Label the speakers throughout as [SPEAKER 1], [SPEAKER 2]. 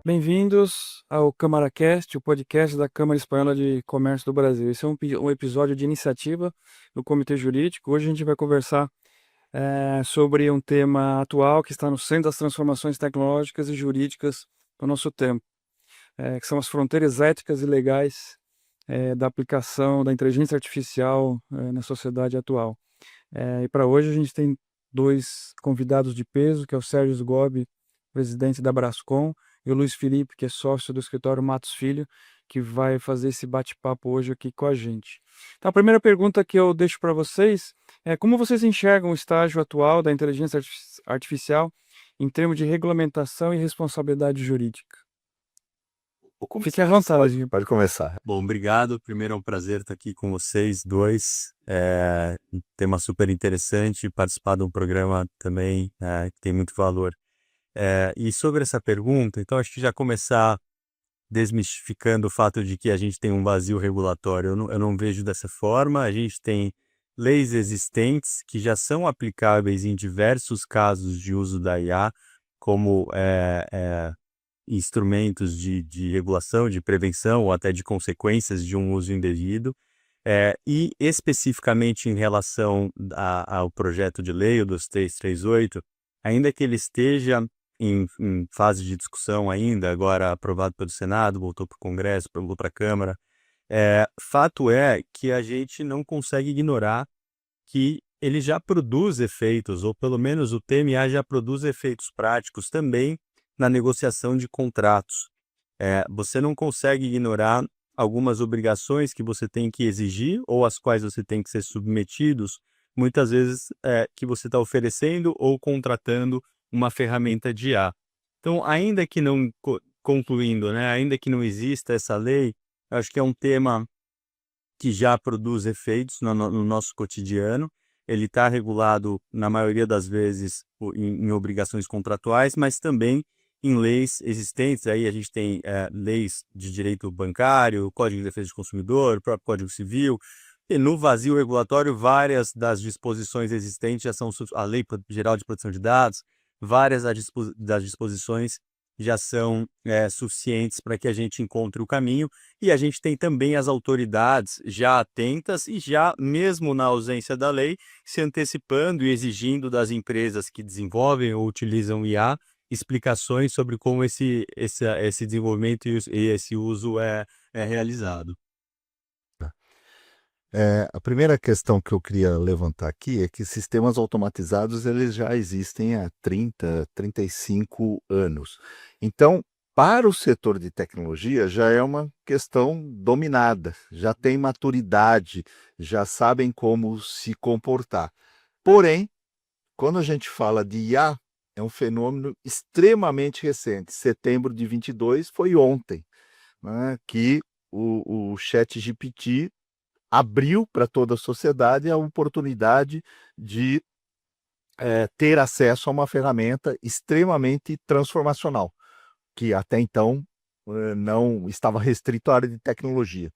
[SPEAKER 1] Bem-vindos ao CâmaraCast, o podcast da Câmara Espanhola de Comércio do Brasil. Esse é um episódio de iniciativa do Comitê Jurídico. Hoje a gente vai conversar sobre um tema atual que está no centro das transformações tecnológicas e jurídicas do nosso tempo, que são as fronteiras éticas e legais da aplicação da inteligência artificial na sociedade atual. E para hoje a gente tem dois convidados de peso, que é o Sérgio Sgobi, presidente da Brascom, e o Luiz Felipe, que é sócio do escritório Matos Filho, que vai fazer esse bate-papo hoje aqui com a gente. Então, a primeira pergunta que eu deixo para vocês é como vocês enxergam o estágio atual da inteligência artificial em termos de regulamentação e responsabilidade jurídica?
[SPEAKER 2] Vou
[SPEAKER 1] Fique à
[SPEAKER 2] começar.
[SPEAKER 1] vontade.
[SPEAKER 2] Pode começar. Bom, obrigado. Primeiro é um prazer estar aqui com vocês dois. Um tema super interessante, participar de um programa também que tem muito valor. E sobre essa pergunta, então acho que já começar desmistificando o fato de que a gente tem um vazio regulatório. Eu não vejo dessa forma. A gente tem leis existentes que já são aplicáveis em diversos casos de uso da IA, como instrumentos de regulação, de prevenção ou até de consequências de um uso indevido. E especificamente em relação ao projeto de lei, o 2338, ainda que ele esteja em fase de discussão ainda, agora aprovado pelo Senado, voltou para o Congresso, voltou para a Câmara, fato é que a gente não consegue ignorar que ele já produz efeitos, ou pelo menos o TMA já produz efeitos práticos também na negociação de contratos. Você não consegue ignorar algumas obrigações que você tem que exigir ou às quais você tem que ser submetidos, muitas vezes que você está oferecendo ou contratando uma ferramenta de IA. Então, ainda que não, concluindo, né, ainda que não exista essa lei, eu acho que é um tema que já produz efeitos no nosso cotidiano. Ele está regulado, na maioria das vezes, em obrigações contratuais, mas também em leis existentes. Aí a gente tem leis de direito bancário, Código de Defesa do Consumidor, o próprio Código Civil. E no vazio regulatório, várias das disposições existentes já são a Lei Geral de Proteção de Dados, várias das disposições já são suficientes para que a gente encontre o caminho. E a gente tem também as autoridades já atentas e já, mesmo na ausência da lei, se antecipando e exigindo das empresas que desenvolvem ou utilizam IA explicações sobre como esse desenvolvimento e esse uso é realizado.
[SPEAKER 3] A primeira questão que eu queria levantar aqui é que sistemas automatizados eles já existem há 30, 35 anos. Então, para o setor de tecnologia, já é uma questão dominada, já tem maturidade, já sabem como se comportar. Porém, quando a gente fala de IA, é um fenômeno extremamente recente. Setembro de 22 foi ontem, né, que o ChatGPT abriu para toda a sociedade a oportunidade de ter acesso a uma ferramenta extremamente transformacional, que até então não estava restrito à área de tecnologia.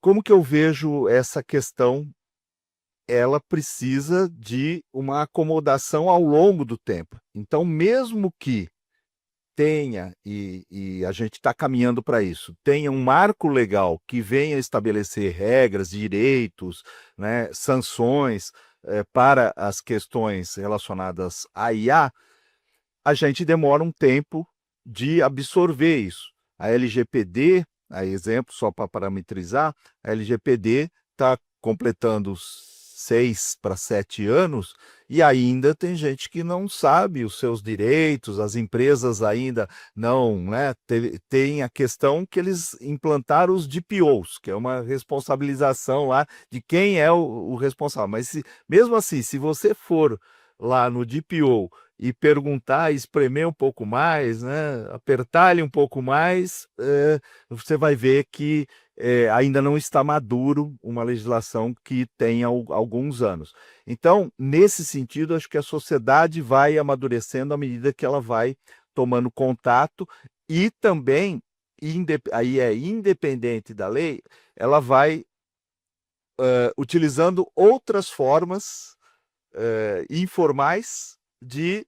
[SPEAKER 3] Como que eu vejo essa questão? Ela precisa de uma acomodação ao longo do tempo. Então, mesmo que tenha, e a gente está caminhando para isso, tenha um marco legal que venha estabelecer regras, direitos, né, sanções para as questões relacionadas à IA, a gente demora um tempo de absorver isso. A LGPD, a exemplo, só para parametrizar, a LGPD está completando 6 para 7 anos e ainda tem gente que não sabe os seus direitos, as empresas ainda não, né? Tem a questão que eles implantaram os DPOs, que é uma responsabilização lá de quem é o responsável. Mas mesmo assim, se você for lá no DPO e perguntar, espremer um pouco mais, né? Apertar ele um pouco mais, você vai ver que ainda não está maduro uma legislação que tenha alguns anos. Então, nesse sentido, acho que a sociedade vai amadurecendo à medida que ela vai tomando contato e também, aí é independente da lei, ela vai utilizando outras formas informais de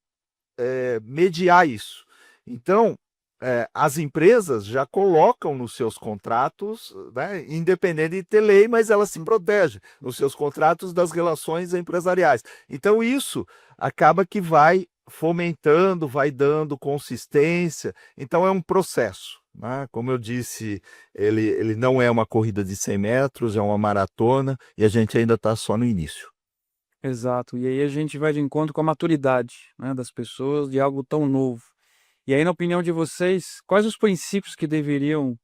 [SPEAKER 3] mediar isso. Então, as empresas já colocam nos seus contratos, né, independente de ter lei, mas ela se protege nos seus contratos das relações empresariais. Então, isso acaba que vai fomentando, vai dando consistência. Então, é um processo, né? Como eu disse, ele não é uma corrida de 100 metros, é uma maratona e a gente ainda está só no início.
[SPEAKER 1] Exato. E aí a gente vai de encontro com a maturidade, né, das pessoas de algo tão novo. E aí, na opinião de vocês, quais os princípios que deveriam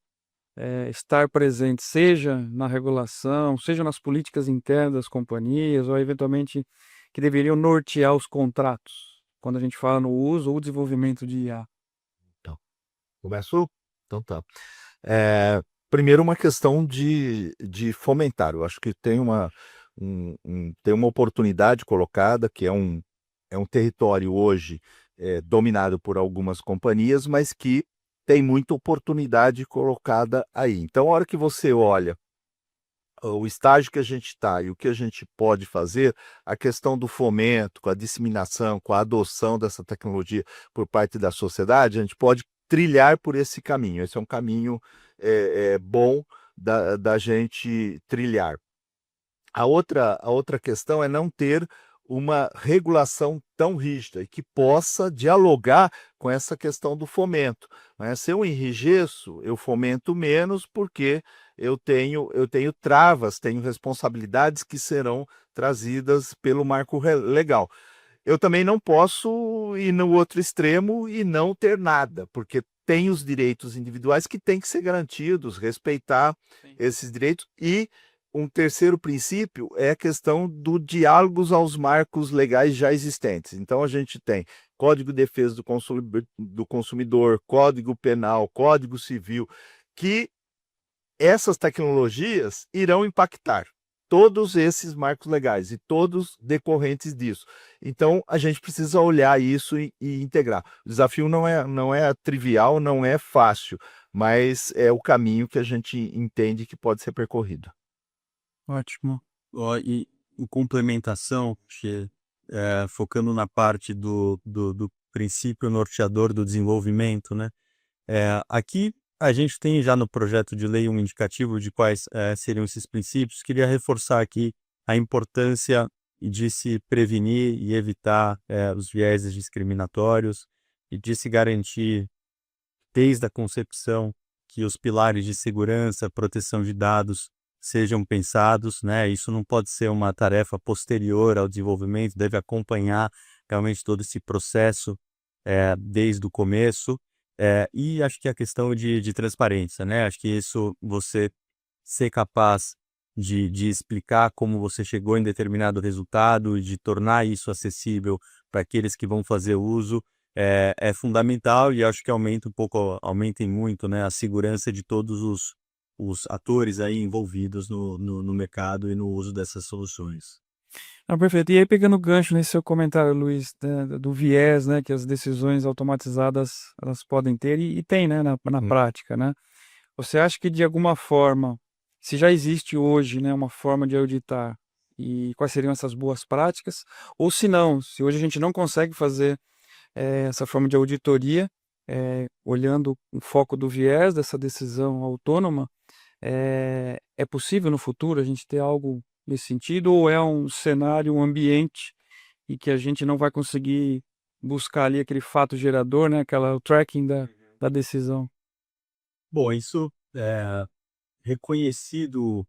[SPEAKER 1] estar presentes, seja na regulação, seja nas políticas internas das companhias, ou eventualmente que deveriam nortear os contratos, quando a gente fala no uso ou desenvolvimento de IA?
[SPEAKER 3] Então, começo? Então tá. Primeiro uma questão de fomentar. Eu acho que tem tem uma oportunidade colocada, que é um território hoje dominado por algumas companhias, mas que tem muita oportunidade colocada aí. Então, a hora que você olha o estágio que a gente está e o que a gente pode fazer, a questão do fomento, com a disseminação, com a adoção dessa tecnologia por parte da sociedade, a gente pode trilhar por esse caminho. Esse é um caminho bom da gente trilhar. A outra questão é não ter uma regulação tão rígida e que possa dialogar com essa questão do fomento, né? Se eu enrijeço, eu fomento menos porque eu tenho travas, tenho responsabilidades que serão trazidas pelo marco legal. Eu também não posso ir no outro extremo e não ter nada, porque tem os direitos individuais que têm que ser garantidos, respeitar
[SPEAKER 1] Sim.
[SPEAKER 3] esses direitos. E um terceiro princípio é a questão do diálogo aos marcos legais já existentes. Então, a gente tem Código de Defesa do Consumidor, Código Penal, Código Civil, que essas tecnologias irão impactar todos esses marcos legais e todos decorrentes disso. Então, a gente precisa olhar isso e integrar. O desafio não é trivial, não é fácil, mas é o caminho que a gente entende que pode ser percorrido.
[SPEAKER 1] Ótimo.
[SPEAKER 2] Ó, e em complementação, focando na parte do princípio norteador do desenvolvimento, né? Aqui a gente tem já no projeto de lei um indicativo de quais seriam esses princípios. Queria reforçar aqui a importância de se prevenir e evitar os vieses discriminatórios e de se garantir, desde a concepção, que os pilares de segurança, proteção de dados sejam pensados, né? Isso não pode ser uma tarefa posterior ao desenvolvimento, deve acompanhar realmente todo esse processo desde o começo. E acho que a questão de transparência, né? Acho que isso, você ser capaz de explicar como você chegou em determinado resultado e de tornar isso acessível para aqueles que vão fazer uso, é fundamental, e acho que aumentem muito, né, a segurança de todos os atores aí envolvidos no mercado e no uso dessas soluções.
[SPEAKER 1] Ah, perfeito. E aí, pegando o gancho nesse seu comentário, Luiz, do viés, né, que as decisões automatizadas elas podem ter e tem, né, na
[SPEAKER 3] Hum.
[SPEAKER 1] prática, né? Você acha que de alguma forma, se já existe hoje, né, uma forma de auditar, e quais seriam essas boas práticas? Ou se não, se hoje a gente não consegue fazer essa forma de auditoria, olhando o foco do viés dessa decisão autônoma, é possível no futuro a gente ter algo nesse sentido, ou é um cenário, um ambiente e que a gente não vai conseguir buscar ali aquele fato gerador, né, o tracking da decisão?
[SPEAKER 2] Bom, isso reconhecido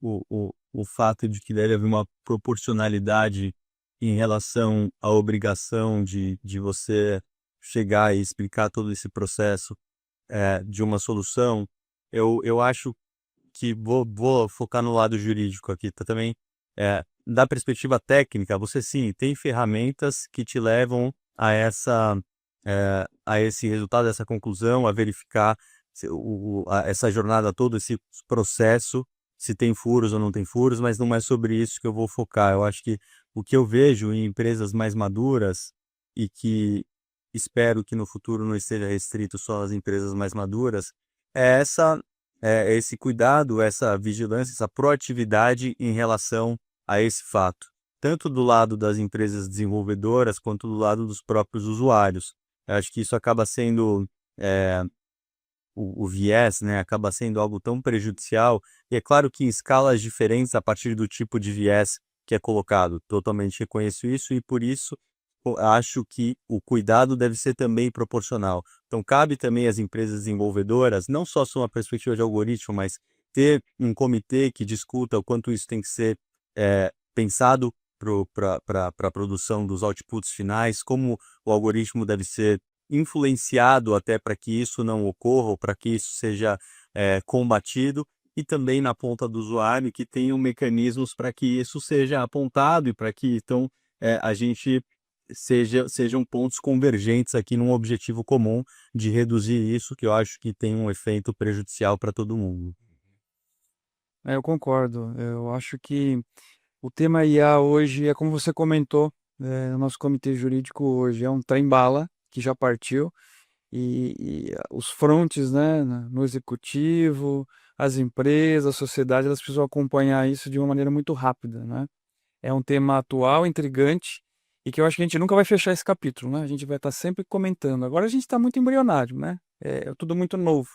[SPEAKER 2] o fato de que deve haver uma proporcionalidade em relação à obrigação de você chegar e explicar todo esse processo de uma solução. Eu acho que vou focar no lado jurídico aqui, tá, também. Da perspectiva técnica, você sim tem ferramentas que te levam a esse resultado, a essa conclusão, a verificar essa jornada toda, esse processo, se tem furos ou não tem furos, mas não é sobre isso que eu vou focar. Eu acho que o que eu vejo em empresas mais maduras, e que espero que no futuro não esteja restrito só às empresas mais maduras, é esse cuidado, essa vigilância, essa proatividade em relação a esse fato, tanto do lado das empresas desenvolvedoras quanto do lado dos próprios usuários. Eu acho que isso acaba sendo o viés, né, acaba sendo algo tão prejudicial, e é claro que em escalas diferentes a partir do tipo de viés que é colocado. Totalmente reconheço isso e por isso acho que o cuidado deve ser também proporcional. Então cabe também às empresas desenvolvedoras, não só sob uma perspectiva de algoritmo, mas ter um comitê que discuta o quanto isso tem que ser pensado para a produção dos outputs finais, como o algoritmo deve ser influenciado até para que isso não ocorra, ou para que isso seja combatido, e também na ponta do usuário que tenham mecanismos para que isso seja apontado e para que então a gente sejam pontos convergentes aqui num objetivo comum de reduzir isso, que eu acho que tem um efeito prejudicial para todo mundo.
[SPEAKER 1] Eu concordo. Eu acho que o tema IA hoje é como você comentou, no nosso comitê jurídico hoje, é um trem-bala que já partiu e os frontes, né, no executivo, as empresas, a sociedade, elas precisam acompanhar isso de uma maneira muito rápida, né? É um tema atual, intrigante e que eu acho que a gente nunca vai fechar esse capítulo, né? A gente vai estar sempre comentando. Agora a gente está muito embrionário, né? É tudo muito novo.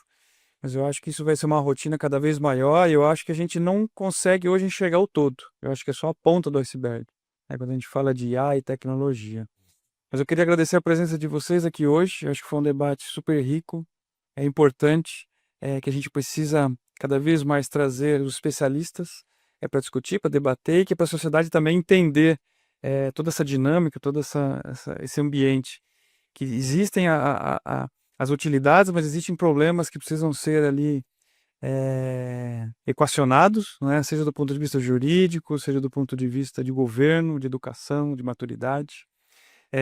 [SPEAKER 1] Mas eu acho que isso vai ser uma rotina cada vez maior e eu acho que a gente não consegue hoje enxergar o todo. Eu acho que é só a ponta do iceberg, né, quando a gente fala de IA e tecnologia. Mas eu queria agradecer a presença de vocês aqui hoje. Eu acho que foi um debate super rico, é importante, que a gente precisa cada vez mais trazer os especialistas para discutir, para debater e que para a sociedade também entender toda essa dinâmica, esse ambiente que existem as utilidades, mas existem problemas que precisam ser ali equacionados, né? Seja do ponto de vista jurídico, seja do ponto de vista de governo, de educação, de maturidade.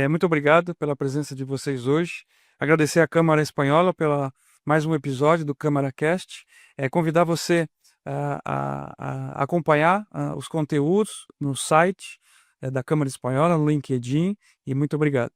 [SPEAKER 1] Muito obrigado pela presença de vocês hoje. Agradecer à Câmara Espanhola pela mais um episódio do CâmaraCast. Convidar você a acompanhar os conteúdos no site da Câmara Espanhola, no LinkedIn, e muito obrigado.